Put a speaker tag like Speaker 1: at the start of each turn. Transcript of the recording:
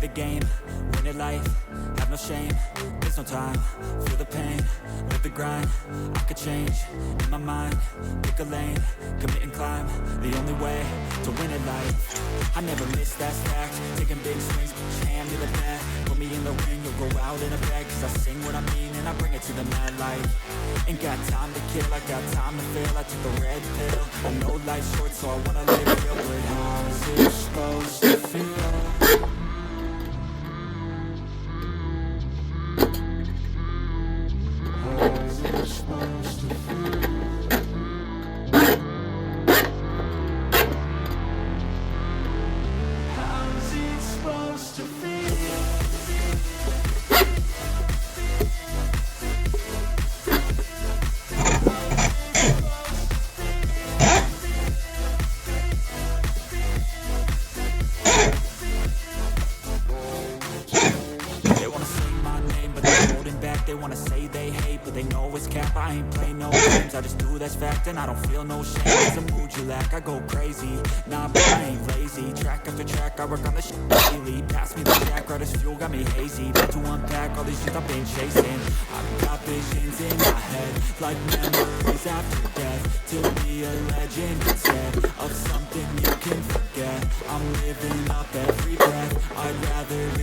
Speaker 1: the game, win it life, have no shame, there's no time, feel the pain, live the grind, I could change, in my mind, pick a lane, commit and climb, the only way to win it life. I never miss, that's fact, taking big swings, put your hand to the bat, put me in the ring, you'll go out in a bag, cause I sing what I mean and I bring it to the mad light. Ain't got time to kill, I got time to feel, I took the red pill, I know life's short so I wanna live real, but how's it supposed to feel? How's it supposed to feel? How's it supposed to feel? They wanna say they hate, but they know it's cap. I ain't play no games, I just do that's fact. And I don't feel no shame, it's a mood you lack. I go crazy, nah but I ain't lazy. Track after track, I work on the shit daily. Pass me the jack, right as fuel, got me hazy. About to unpack all these shit I've been chasing. I've got visions in my head, like memories after death. To be a legend instead of something you can forget. I'm living up every breath, I'd rather